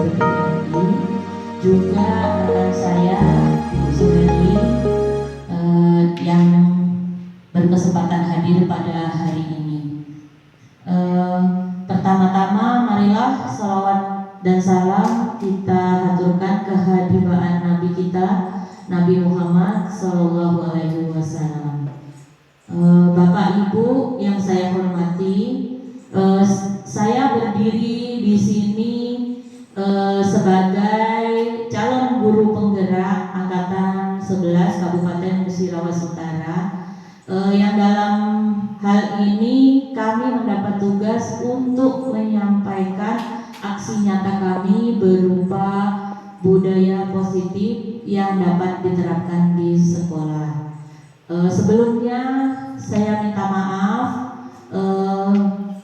berkenan juga rekan saya Bu Suherli yang berkesempatan hadir pada hari ini. Pertama-tama marilah salawat dan salam kita haturkan kehadiran Nabi kita Nabi Muhammad Sallallahu Alaihi Wasallam. Bapak Ibu yang saya hormati, saya berdiri di sini sebagai calon guru penggerak angkatan 11 Kabupaten Musirawas Utara, yang dalam hal ini kami mendapat tugas untuk menyampaikan aksi nyata kami berupa budaya positif yang dapat diterapkan di sekolah. Sebelumnya saya minta maaf,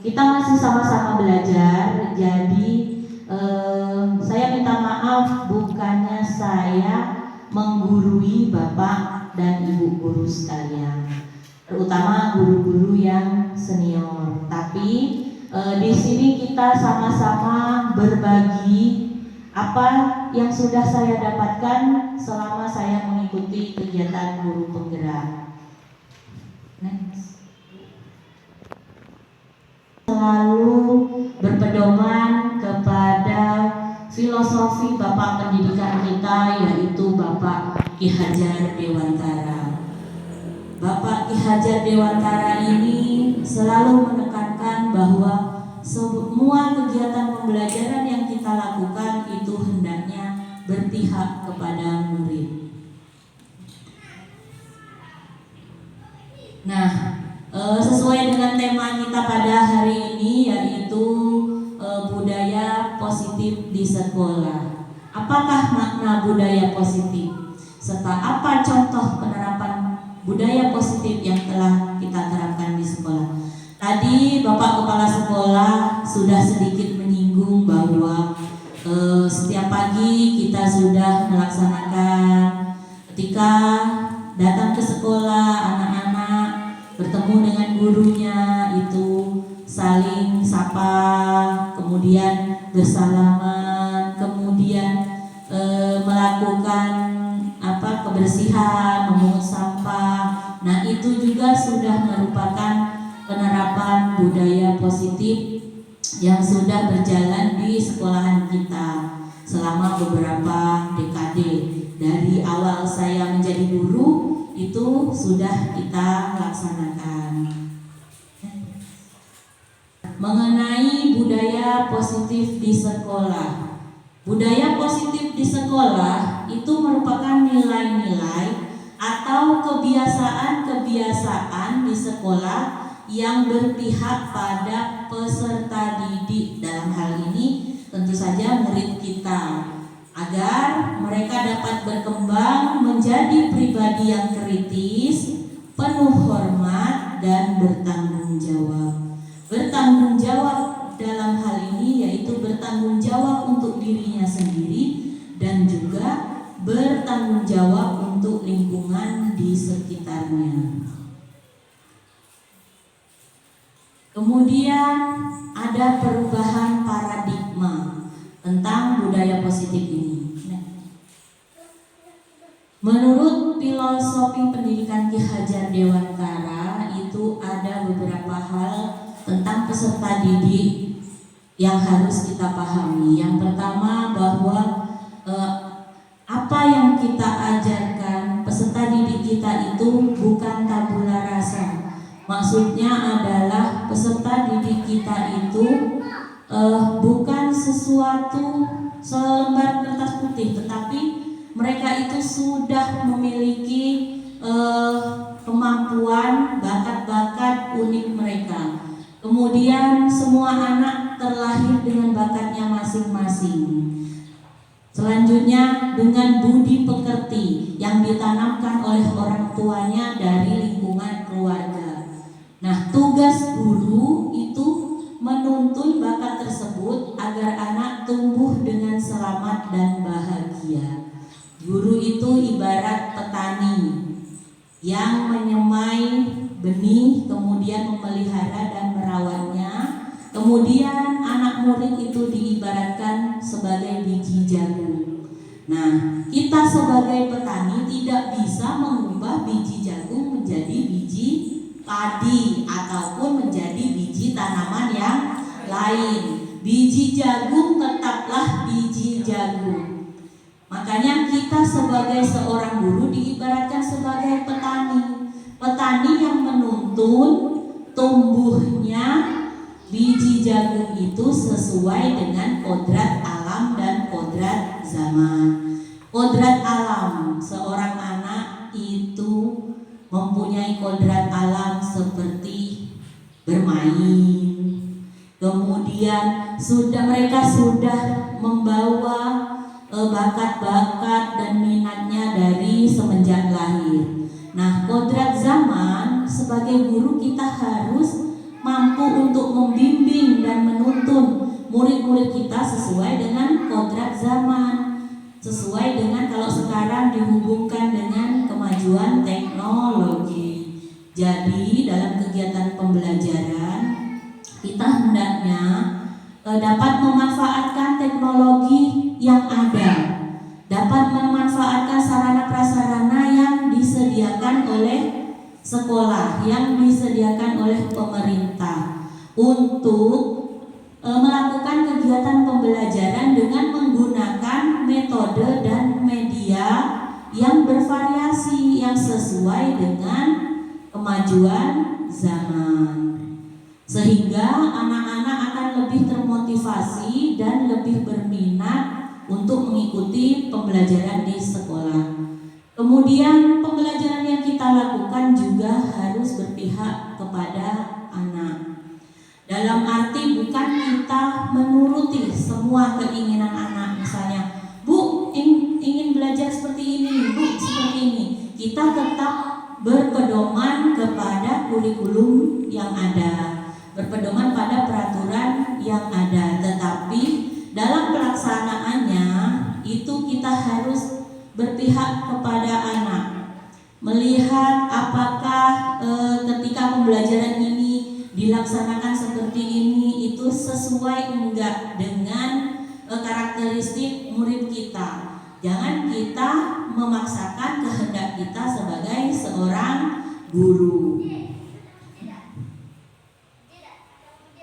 kita masih sama-sama belajar, jadi saya minta maaf bukannya saya menggurui Bapak dan Ibu guru sekalian, terutama guru-guru yang senior. Tapi di sini kita sama-sama berbagi apa yang sudah saya dapatkan selama saya mengikuti kegiatan guru penggerak. Selalu berpedoman kepada filosofi Bapak pendidikan kita, yaitu Bapak Ki Hajar Dewantara. Bapak Ki Hajar Dewantara ini selalu menekankan bahwa semua kegiatan pembelajaran yang kita lakukan itu hendaknya berpihak kepada murid. Nah, sesuai dengan tema kita pada hari ini, yaitu budaya positif di sekolah. Apakah makna budaya positif? Serta apa contoh penerapan budaya positif yang telah kita terapkan di sekolah? Tadi Bapak Kepala Sekolah sudah sedikit menyinggung bahwa setiap pagi kita sudah melaksanakan ketika datang ke sekolah, anak-anak bertemu dengan gurunya itu saling sapa, kemudian bersalaman, kemudian melakukan kebersihan, memungut sampah. Nah, itu juga sudah merupakan penerapan budaya positif yang sudah berjalan di sekolahan kita selama beberapa dekade. Dari awal saya menjadi guru itu sudah kita laksanakan. Mengenai budaya positif di sekolah. Budaya positif di sekolah itu merupakan nilai-nilai atau kebiasaan-kebiasaan di sekolah yang berpihak pada peserta didik, dalam hal ini tentu saja murid kita, agar mereka dapat berkembang menjadi pribadi yang kritis, penuh hormat, dan bertanggung jawab. Bertanggung jawab dalam hal ini yaitu bertanggung jawab untuk dirinya sendiri dan juga bertanggung jawab untuk lingkungan di sekitarnya. Kemudian ada perubahan paradigma tentang budaya positif ini. Menurut filosofi pendidikan Ki Hajar Dewantara itu ada beberapa hal tentang peserta didik yang harus kita pahami. Yang pertama bahwa apa yang kita ajarkan peserta didik kita itu bukan tabula rasa. Maksudnya adalah peserta didik kita itu bukan sesuatu selembar kertas putih, tetapi mereka itu sudah memiliki kemampuan, bakat-bakat unik mereka. Kemudian semua anak terlahir dengan bakatnya masing-masing. Selanjutnya dengan budi pekerti yang ditanamkan oleh orang tuanya dari lingkungan keluarga. Nah, tugas guru itu menuntun bakat tersebut agar anak tumbuh dengan selamat dan bahagia. Guru itu ibarat petani yang menyemai benih, kemudian memelihara dan merawatnya, Kemudian anak murid itu diibaratkan sebagai biji jagung. Nah, kita sebagai petani tidak bisa mengubah biji jagung menjadi biji padi ataupun menjadi biji tanaman yang lain. Biji jagung tetaplah biji jagung. Makanya kita sebagai seorang guru diibaratkan sebagai petani. Petani yang menuntun tumbuhnya biji jagung itu sesuai dengan kodrat alam dan kodrat zaman. Kodrat alam, seorang anak itu mempunyai kodrat alam seperti bermain. Kemudian mereka sudah membawa bakat-bakat dan minatnya dari semenjak lahir. Nah, kodrat zaman sebagai guru kita harus mampu untuk membimbing dan menuntun murid-murid kita sesuai dengan kodrat zaman, sesuai dengan kalau sekarang dihubungkan dengan kemajuan teknologi. Jadi dalam kegiatan pembelajaran kita hendaknya dapat memanfaatkan teknologi yang ada, dapat memanfaatkan sarana prasarana yang disediakan oleh sekolah, yang disediakan oleh pemerintah untuk melakukan kegiatan pembelajaran dengan menggunakan metode dan media yang bervariasi, yang sesuai dengan kemajuan zaman, sehingga anak-anak akan lebih termotivasi dan lebih berminat untuk mengikuti pembelajaran di sekolah. Kemudian pembelajaran yang kita lakukan juga harus berpihak kepada anak. Dalam arti bukan kita menuruti semua keinginan anak. Misalnya, Bu ingin belajar seperti ini, Bu seperti ini. Kita tetap berpedoman kepada kurikulum yang ada, berpedoman pada peraturan yang ada. Tetapi dalam pelaksanaannya itu kita harus berpihak kepada anak, melihat apakah ketika pembelajaran ini dilaksanakan seperti ini itu sesuai enggak dengan karakteristik murid kita. Jangan kita memaksakan kehendak kita sebagai seorang guru.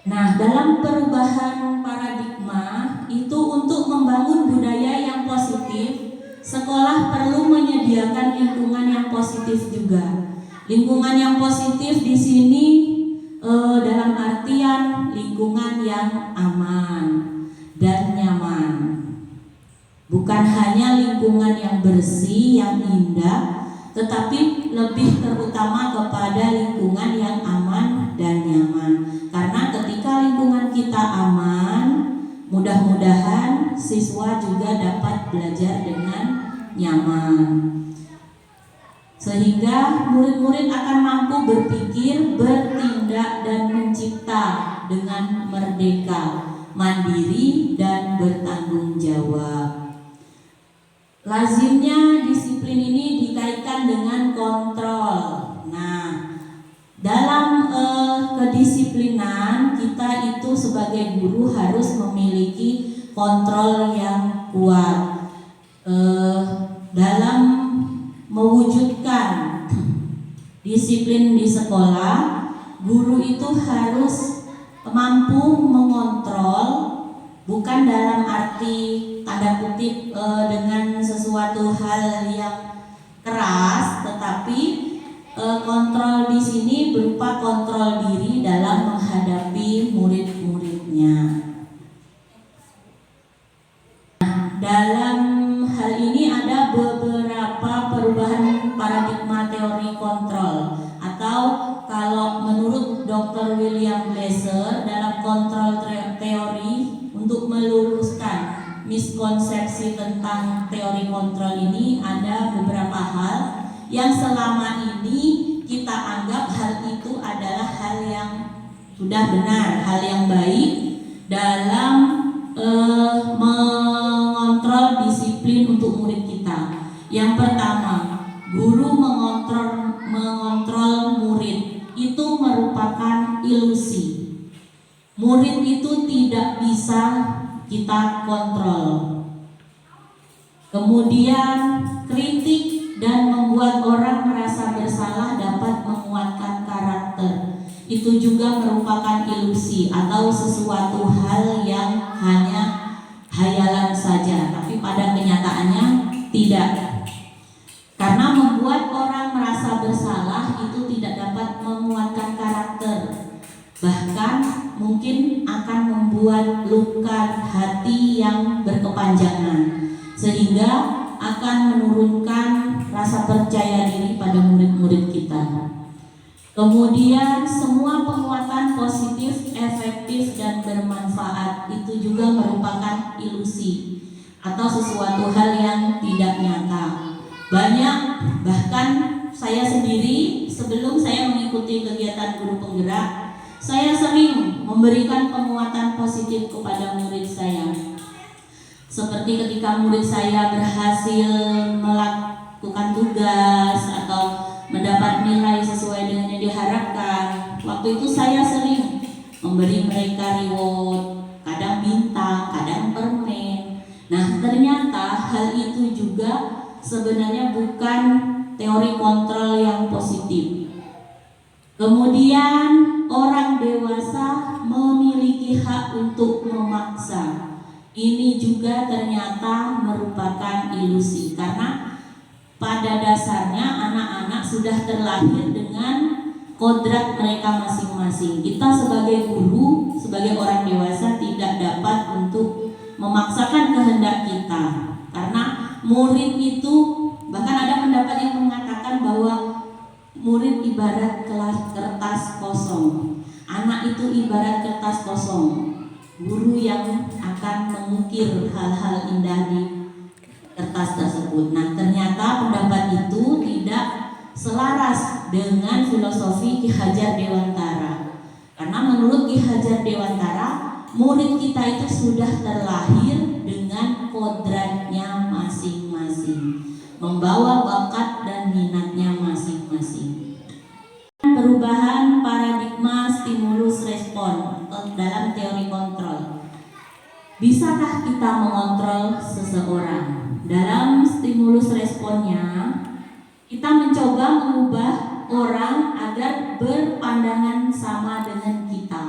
Nah, dalam perubahan paradigma itu untuk membangun budaya yang positif, sekolah perlu menyediakan lingkungan yang positif juga. Lingkungan yang positif di sini dalam artian lingkungan yang aman dan nyaman. Bukan hanya lingkungan yang bersih, yang indah, tetapi lebih terutama kepada lingkungan yang aman dan nyaman. Karena ketika lingkungan kita aman, mudah-mudahan siswa juga dapat belajar dengan nyaman, sehingga murid-murid akan mampu berpikir, bertindak, dan mencipta dengan merdeka, mandiri, dan bertanggung jawab. Lazimnya disiplin ini dikaitkan dengan kontrol. Nah, dalam kedisiplinan kita itu sebagai guru harus memiliki kontrol yang kuat dalam mewujudkan disiplin di sekolah. Guru itu harus mampu mengontrol, bukan dalam arti tanda kutip dengan sesuatu hal yang keras, tetapi kontrol di sini berupa kontrol diri dalam menghadapi murid-muridnya. Dalam hal ini ada beberapa perubahan paradigma teori kontrol, atau kalau menurut Dr. William Glasser dalam kontrol teori, untuk meluruskan miskonsepsi tentang teori kontrol ini ada beberapa hal yang selama ini kita anggap hal itu adalah hal yang sudah benar, hal yang baik dalam mengontrol disiplin untuk murid kita. Yang pertama, guru mengontrol murid itu merupakan ilusi. Murid itu tidak bisa kita kontrol. Kemudian kritik dan membuat orang merasa bersalah dapat menguatkan karakter. Itu juga merupakan ilusi atau sesuatu hal yang hanya hayalan saja, tapi pada kenyataannya tidak. Karena membuat orang merasa bersalah itu tidak dapat menguatkan karakter, bahkan mungkin akan membuat luka hati yang berkepanjangan, sehingga akan menurunkan rasa percaya diri pada murid-murid kita. Kemudian semua penguatan positif, efektif, dan bermanfaat itu juga merupakan ilusi atau sesuatu hal yang tidak nyata. Banyak, bahkan saya sendiri sebelum saya mengikuti kegiatan guru penggerak, saya sering memberikan penguatan positif kepada murid saya. Seperti ketika murid saya berhasil melakukan tugas atau mendapat nilai sesuai dengan yang diharapkan, waktu itu saya sering memberi mereka reward, kadang bintang, kadang permen. Nah, ternyata hal itu juga sebenarnya bukan teori kontrol yang positif. Kemudian orang dewasa memiliki hak untuk memaksa. Ini juga ternyata merupakan ilusi, karena pada dasarnya anak-anak sudah terlahir dengan kodrat mereka masing-masing. Kita sebagai guru, sebagai orang dewasa tidak dapat untuk memaksakan kehendak kita, karena murid itu, bahkan ada pendapat yang mengatakan bahwa murid ibarat kertas kosong, anak itu ibarat kertas kosong, guru yang akan mengukir hal-hal indah di kertas tersebut. Nah, ternyata pendapat itu tidak selaras dengan filosofi Ki Hajar Dewantara, karena menurut Ki Hajar Dewantara, murid kita itu sudah terlahir dengan kodratnya masing-masing, membawa bakat dan minatnya masing-masing. Perubahan paradigma stimulus respon dalam teori kontrol. Bisakah kita mengontrol seseorang? Dalam stimulus responnya, kita mencoba mengubah orang agar berpandangan sama dengan kita.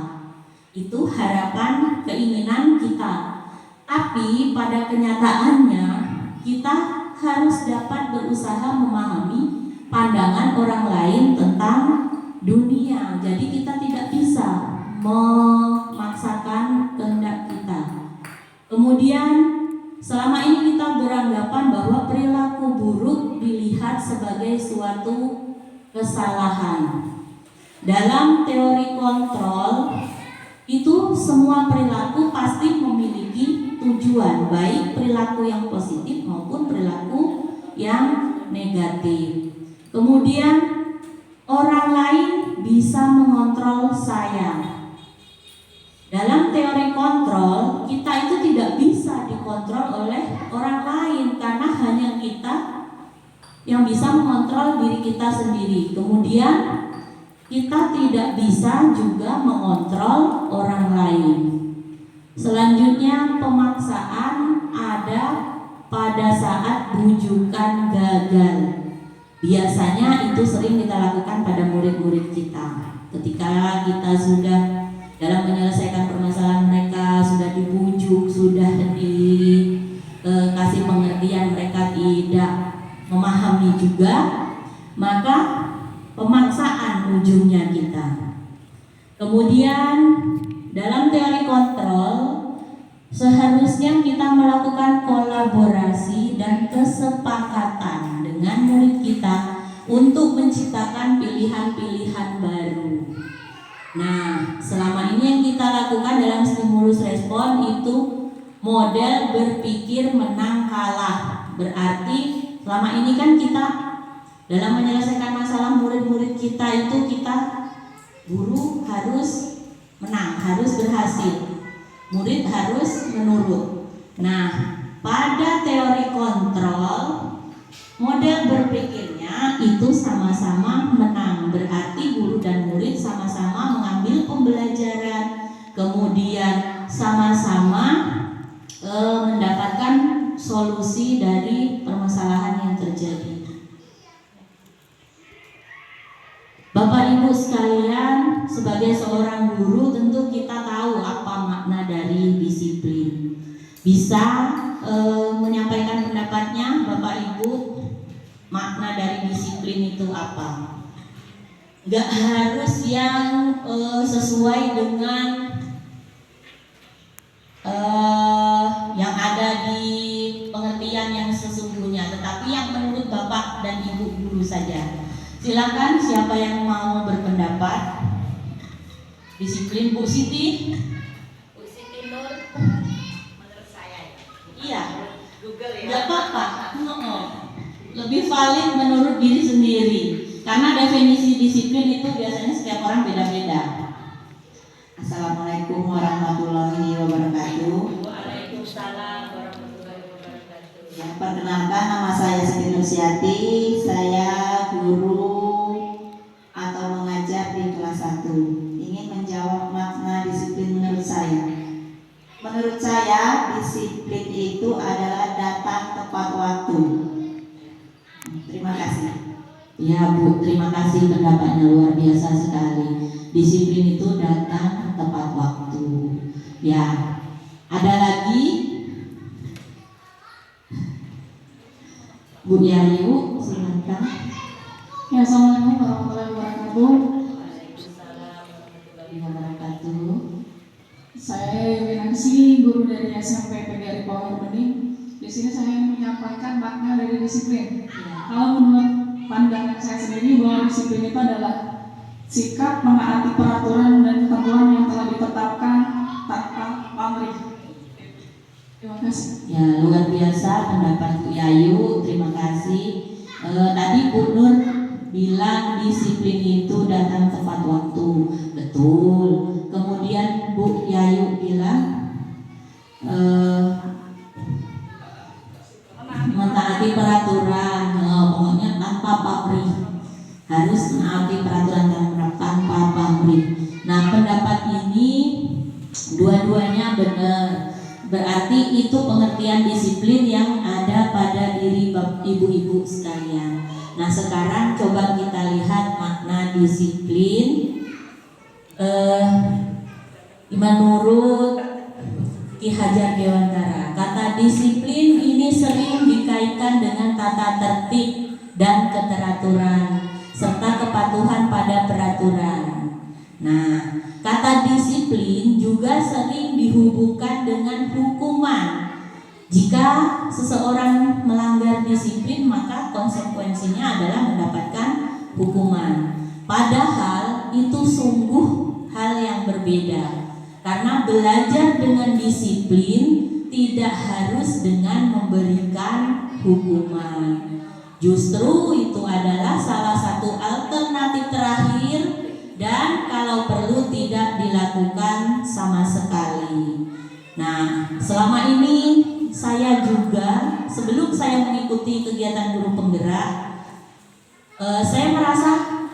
Itu harapan, keinginan kita. Tapi pada kenyataannya kita harus dapat berusaha memahami pandangan orang lain tentang dunia. Jadi kita tidak bisa memaksakan kehendak kita. Kemudian selama ini kita beranggapan bahwa perilaku buruk dilihat sebagai suatu kesalahan. Dalam teori kontrol itu semua perilaku pasti memiliki tujuan, baik perilaku yang positif maupun perilaku yang negatif. Kemudian orang lain bisa mengontrol saya. Dalam teori kontrol, kita itu tidak bisa dikontrol oleh orang lain, karena hanya kita yang bisa mengontrol diri kita sendiri. Kemudian kita tidak bisa juga mengontrol orang lain. Selanjutnya, pemaksaan ada pada saat bujukan gagal. Biasanya itu sering kita lakukan pada murid-murid kita. Ketika kita sudah dalam menyelesaikan permasalahan mereka, sudah dibujuk, sudah dikasih pengertian, mereka tidak memahami juga, maka pemaksaan ujungnya kita. Kemudian dalam teori kontrol, seharusnya kita melakukan kolaborasi dan kesepakatan dengan murid kita untuk menciptakan pilihan-pilihan baru. Nah, selama ini yang kita lakukan dalam stimulus respon itu model berpikir menang kalah. Berarti selama ini kan kita dalam menyelesaikan masalah murid-murid kita itu kita guru harus menang, harus berhasil, murid harus menurut. Nah, pada teori kontrol, model berpikirnya itu sama-sama menang. Berarti guru dan murid sama-sama mengambil pembelajaran, kemudian sama-sama mendapatkan solusi dari permasalahan yang terjadi. Bapak Ibu sekalian, sebagai seorang guru tentu kita tahu apa makna dari disiplin. Bisa menyampaikan pendapatnya Bapak Ibu, makna dari disiplin itu apa? Gak harus yang sesuai dengan yang ada di pengertian yang sesungguhnya, tetapi yang menurut Bapak dan Ibu guru saja. Silakan siapa yang mau berpendapat. Disiplin Bu Siti. Bu Siti Nur, menurut saya Iya. Google ya. Gak apa-apa. Lebih valid menurut diri sendiri. Karena definisi disiplin itu biasanya setiap orang beda-beda. Assalamualaikum warahmatullahi wabarakatuh. Waalaikumsalam warahmatullahi wabarakatuh. Ya, perkenalkan nama saya Siti Nursiati. Saya guru atau mengajar di kelas 1. Ingin menjawab makna disiplin menurut saya. Menurut saya, disiplin itu adalah datang tepat waktu. Terima kasih. Ya Bu, terima kasih, pendapatnya luar biasa sekali. Disiplin itu datang tepat waktu. Ya, ada lagi Bu Yayu, silakan. Ya, assalamualaikum warahmatullahi wabarakatuh. Waalaikumsalam warahmatullahi Wabarakatuh. Saya Winansi, guru dari SMP PGRI Power Bening. Di sini saya ingin menyampaikan makna dari disiplin. Kalau menurut pandangan saya sendiri, bahwa disiplin itu adalah sikap menaati peraturan dan ketentuan yang telah ditetapkan tanpa pamrih. Terima kasih. Ya, luar biasa pendapat Bu Yayu, terima kasih. Tadi Bu Nur bilang disiplin itu datang tepat waktu, betul. Kemudian Bu Yayu bilang mentaati peraturan, pokoknya tanpa pamrih, harus menaati peraturan tanpa pamrih. Nah, pendapat ini dua-duanya benar. Berarti itu pengertian disiplin yang ada pada diri ibu-ibu sekalian. Nah, sekarang coba kita lihat makna disiplin menurut Ki Hajar Dewantara. Kata disiplin ini sering dikaitkan dengan tata tertib dan keteraturan serta kepatuhan pada peraturan. Nah, kata disiplin juga sering dihubungkan dengan hukuman. Jika seseorang melanggar disiplin, maka konsekuensinya adalah mendapatkan hukuman. Padahal itu sungguh hal yang berbeda. Karena belajar dengan disiplin tidak harus dengan memberikan hukuman. Justru itu adalah salah satu alternatif terakhir, dan kalau perlu tidak dilakukan sama sekali. Nah, selama ini saya juga, sebelum saya mengikuti kegiatan guru penggerak, saya merasa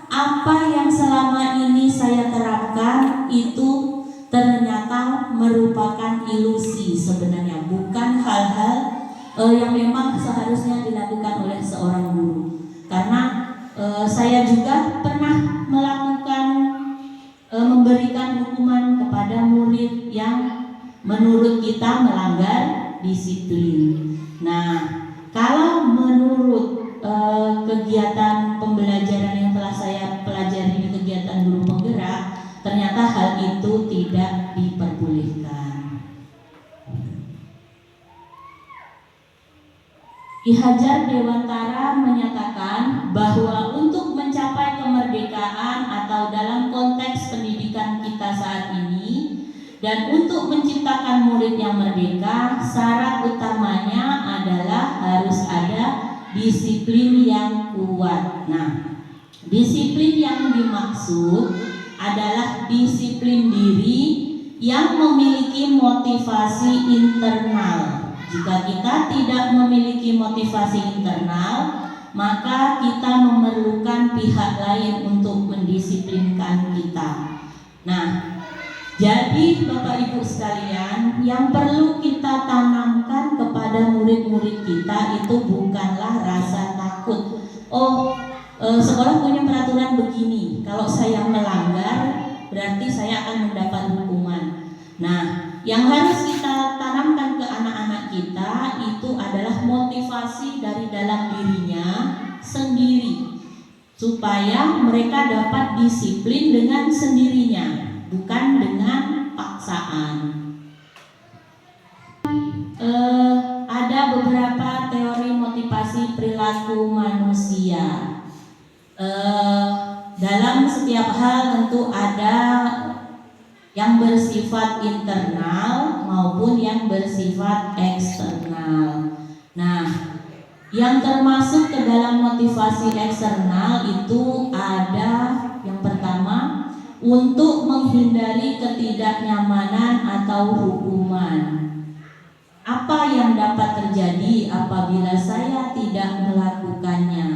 apa yang selama ini saya terapkan itu ternyata merupakan ilusi sebenarnya, bukan hal-hal yang memang seharusnya dilakukan oleh seorang guru. Karena saya juga pernah melakukan memberikan hukuman kepada murid yang menurut kita melanggar disiplin. Nah, kalau menurut kegiatan pembelajaran yang telah saya pelajari di kegiatan guru penggerak, ternyata hal itu tidak diperbolehkan. Ki Hajar Dewantara menyatakan bahwa untuk mencapai kemerdekaan atau dalam konteks pendidikan kita saat ini, dan untuk menciptakan murid yang merdeka, syarat utamanya adalah harus ada disiplin yang kuat. Nah, disiplin yang dimaksud adalah disiplin diri yang memiliki motivasi internal. Jika kita tidak memiliki motivasi internal, maka kita memerlukan pihak lain untuk mendisiplinkan kita. Nah, Jadi Bapak Ibu sekalian, yang perlu kita tanamkan kepada murid-murid kita itu bukanlah rasa takut. Sekolah punya peraturan begini, kalau saya melanggar berarti saya akan mendapat hukuman. Nah, yang harus kita tanamkan ke anak-anak kita itu adalah motivasi dari dalam dirinya sendiri, supaya mereka dapat disiplin dengan sendirinya, bukan dengan paksaan. Ada beberapa teori motivasi perilaku manusia. Dalam setiap hal tentu ada yang bersifat internal maupun yang bersifat eksternal. Nah, yang termasuk ke dalam motivasi eksternal itu ada yang pertama, untuk menghindari ketidaknyamanan atau hukuman. Apa yang dapat terjadi apabila saya tidak melakukannya?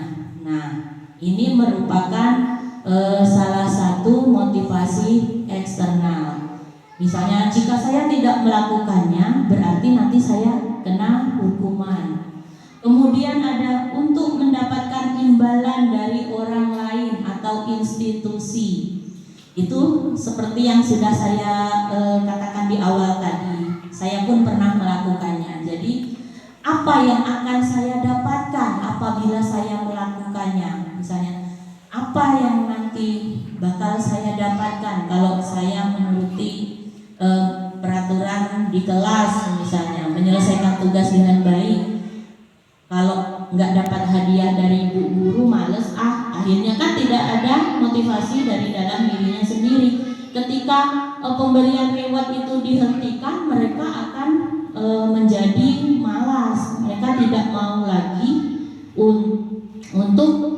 Nah, ini merupakan salah satu motivasi eksternal. Misalnya, jika saya tidak melakukannya, berarti nanti saya kena hukuman. Kemudian ada untuk mendapatkan imbalan dari orang lain atau institusi. Itu seperti yang sudah saya katakan di awal tadi. Saya pun pernah melakukannya. Jadi, apa yang akan saya dapatkan apabila saya melakukannya? Misalnya, apa yang nanti bakal saya dapatkan kalau saya menuruti peraturan di kelas, misalnya menyelesaikan tugas dengan baik. Kalau nggak dapat hadiah dari ibu guru, males, akhirnya kan tidak ada motivasi dari dalam dirinya sendiri. Ketika pemberian reward itu dihentikan, mereka akan menjadi malas. Mereka tidak mau lagi untuk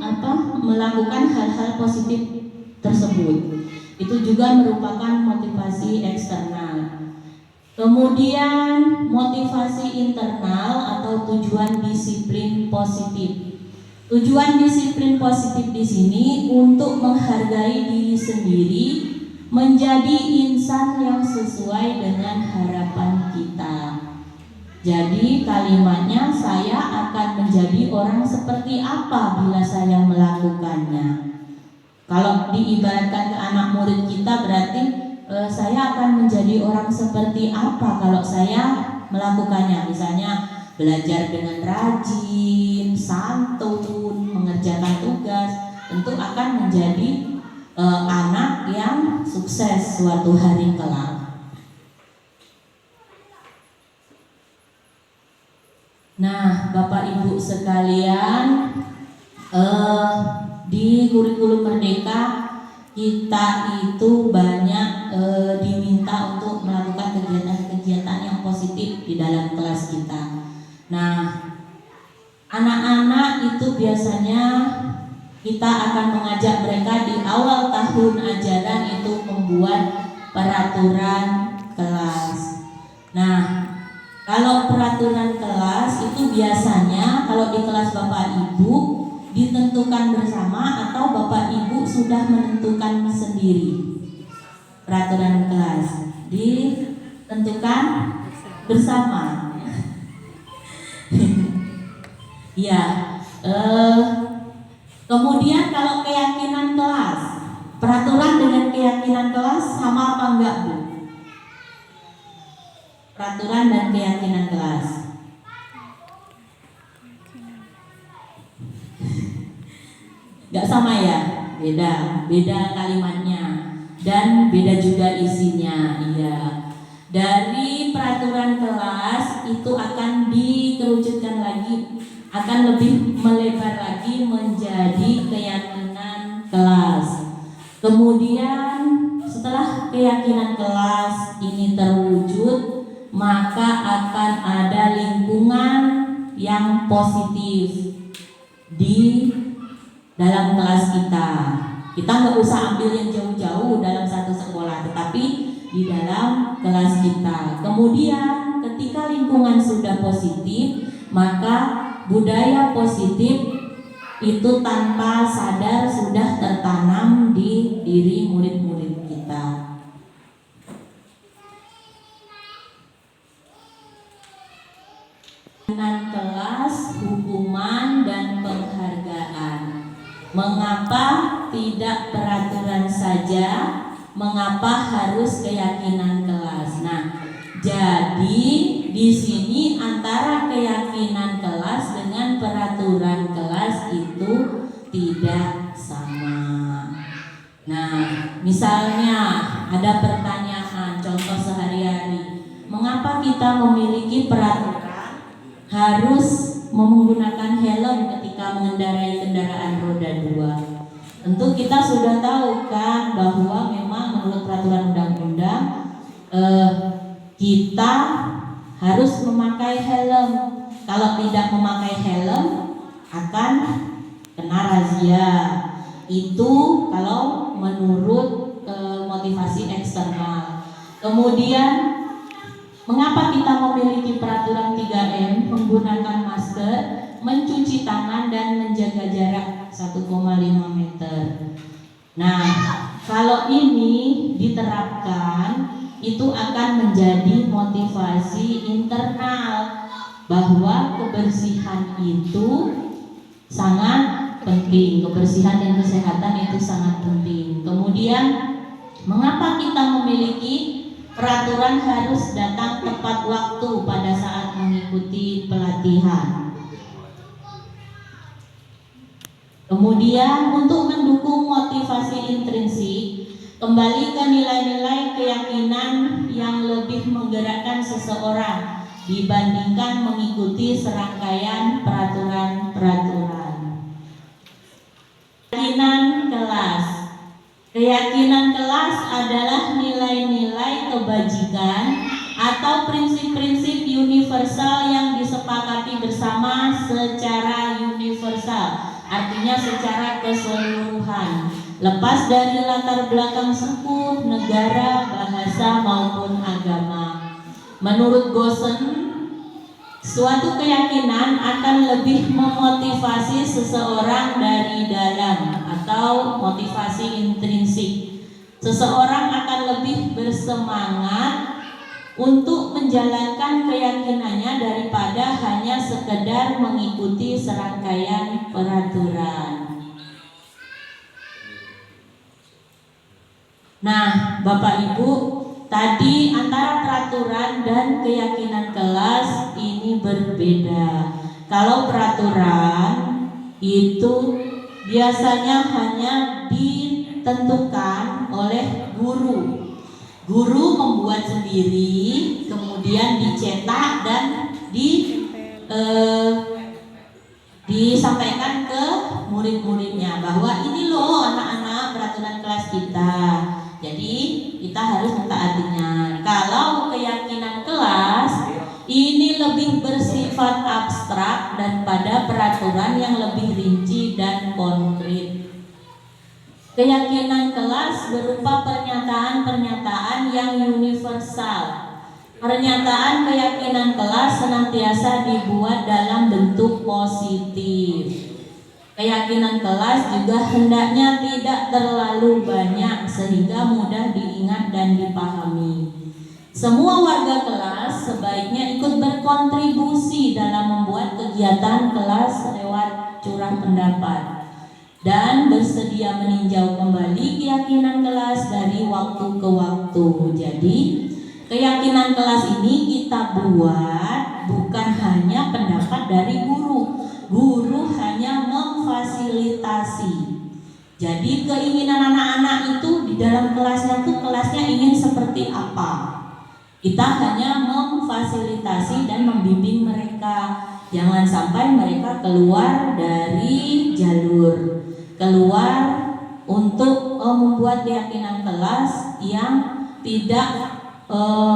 melakukan hal-hal positif tersebut. Itu juga merupakan motivasi eksternal. Kemudian motivasi internal atau tujuan disiplin positif. Tujuan disiplin positif di sini untuk menghargai diri sendiri, menjadi insan yang sesuai dengan harapan kita. Jadi kalimatnya, saya akan menjadi orang seperti apa bila saya melakukannya. Kalau diibaratkan ke anak murid kita, berarti saya akan menjadi orang seperti apa kalau saya melakukannya. Misalnya belajar dengan rajin, santun, mengerjakan tugas, tentu akan menjadi anak yang sukses suatu hari kelak. Nah, Bapak Ibu sekalian, di kurikulum Merdeka kita itu banyak diminta untuk melakukan kegiatan-kegiatan yang positif di dalam kelas kita. Nah, anak-anak itu biasanya kita akan mengajak mereka di awal tahun ajaran itu membuat peraturan kelas. Nah, kalau peraturan kelas itu biasanya kalau di kelas Bapak Ibu ditentukan bersama atau Bapak Ibu sudah menentukan sendiri. Peraturan kelas ditentukan bersama. Ya, kemudian kalau keyakinan kelas, peraturan dengan keyakinan kelas sama apa enggak, Bu? Peraturan dan keyakinan kelas. Enggak sama ya? Beda kalimatnya dan beda juga isinya. Iya. Dari peraturan kelas itu akan dikerucutkan lagi, akan lebih melebar lagi menjadi keyakinan kelas. Kemudian setelah keyakinan kelas ini terwujud, maka akan ada lingkungan yang positif di dalam kelas kita. Kita nggak usah ambil yang jauh-jauh dalam satu sekolah, tetapi di dalam kelas kita. Kemudian ketika lingkungan sudah positif, maka budaya positif itu tanpa sadar sudah tertanam di diri murid-murid kita. kelas, hukuman, dan penghargaan. Mengapa tidak peraturan saja? Mengapa harus keyakinan kelas? Nah, jadi di sini antara keyakinan kelas dengan peraturan kelas itu tidak sama. Nah, misalnya ada pertanyaan, contoh sehari-hari, mengapa kita memiliki peraturan harus menggunakan helm ketika mengendarai kendaraan roda 2? Tentu kita sudah tahu kan bahwa memang menurut peraturan undang-undang kita harus memakai helm. Kalau tidak memakai helm akan kena razia. Itu kalau menurut motivasi eksternal. Kemudian mengapa kita memiliki peraturan 3M, menggunakan masker, mencuci tangan, dan menjaga jarak 1,5 meter. Nah, kalau ini diterapkan itu akan menjadi motivasi internal bahwa kebersihan itu sangat penting, kebersihan dan kesehatan itu sangat penting. Kemudian mengapa kita memiliki peraturan harus datang tepat waktu pada saat mengikuti pelatihan? Kemudian untuk mendukung motivasi intrinsik, kembali ke nilai-nilai keyakinan yang lebih menggerakkan seseorang dibandingkan mengikuti serangkaian peraturan-peraturan. Keyakinan kelas. Keyakinan kelas adalah nilai-nilai kebajikan atau prinsip-prinsip universal yang disepakati bersama secara universal, artinya secara keseluruhan, lepas dari latar belakang suku, negara, bahasa maupun agama. Menurut Gosen, suatu keyakinan akan lebih memotivasi seseorang dari dalam atau motivasi intrinsik. Seseorang akan lebih bersemangat untuk menjalankan keyakinannya daripada hanya sekedar mengikuti serangkaian peraturan. Nah, Bapak Ibu, tadi antara peraturan dan keyakinan kelas ini berbeda. Kalau peraturan itu biasanya hanya ditentukan oleh guru. Guru membuat sendiri, kemudian dicetak dan disampaikan ke murid-muridnya bahwa ini loh anak-anak peraturan kelas kita. Jadi kita harus mentaatinya. Kalau keyakinan kelas ini lebih bersifat abstrak daripada peraturan yang lebih rinci dan konkret. Keyakinan kelas berupa pernyataan-pernyataan yang universal. Pernyataan keyakinan kelas senantiasa dibuat dalam bentuk positif. Keyakinan kelas juga hendaknya tidak terlalu banyak sehingga mudah diingat dan dipahami. Semua warga kelas sebaiknya ikut berkontribusi dalam membuat kegiatan kelas lewat curah pendapat dan bersedia meninjau kembali keyakinan kelas dari waktu ke waktu. Jadi keyakinan kelas ini kita buat bukan hanya pendapat dari guru. Guru hanya memfasilitasi. Jadi keinginan anak-anak itu di dalam kelasnya tuh kelasnya ingin seperti apa. Kita hanya memfasilitasi dan membimbing mereka. Jangan sampai mereka keluar dari jalur, keluar untuk membuat keyakinan kelas yang tidak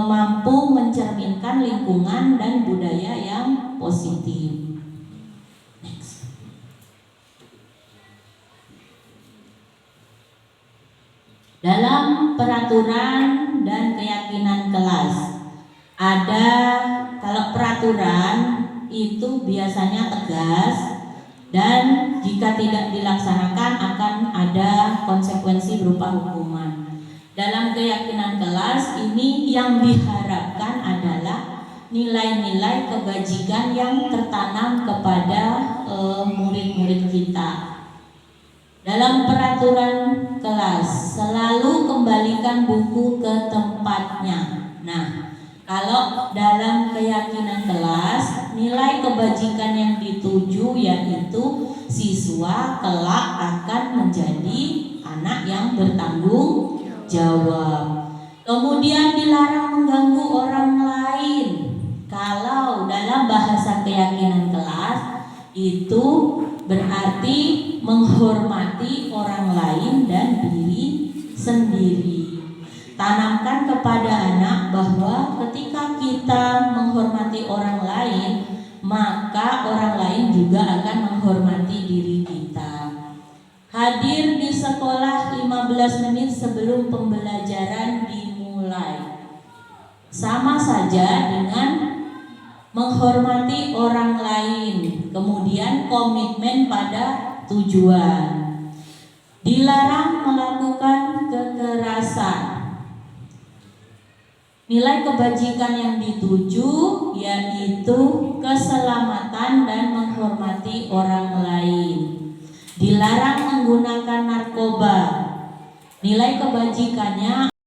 mampu mencerminkan lingkungan dan budaya yang positif. Next. Dalam peraturan dan keyakinan kelas ada, kalau peraturan itu biasanya tegas dan jika tidak dilaksanakan akan ada konsekuensi berupa hukuman. Dalam keyakinan kelas ini yang diharapkan adalah nilai-nilai kebajikan yang tertanam kepada murid-murid kita. Dalam peraturan kelas, selalu kembalikan buku ke tempatnya. Nah, kalau dalam keyakinan kelas, nilai kebajikan yang dituju yaitu siswa kelak akan menjadi anak yang bertanggung jawab. Kemudian dilarang mengganggu orang lain. Kalau dalam bahasa keyakinan kelas itu berarti menghormati orang lain dan diri sendiri. Tanamkan kepada anak bahwa ketika kita menghormati orang lain, maka orang lain juga akan menghormati diri kita. Hadir di sekolah 15 menit sebelum pembelajaran dimulai. Sama saja dengan menghormati orang lain, kemudian komitmen pada tujuan. Dilarang melakukan kekerasan. Nilai kebajikan yang dituju yaitu keselamatan dan menghormati orang lain. Dilarang menggunakan narkoba. Nilai kebajikannya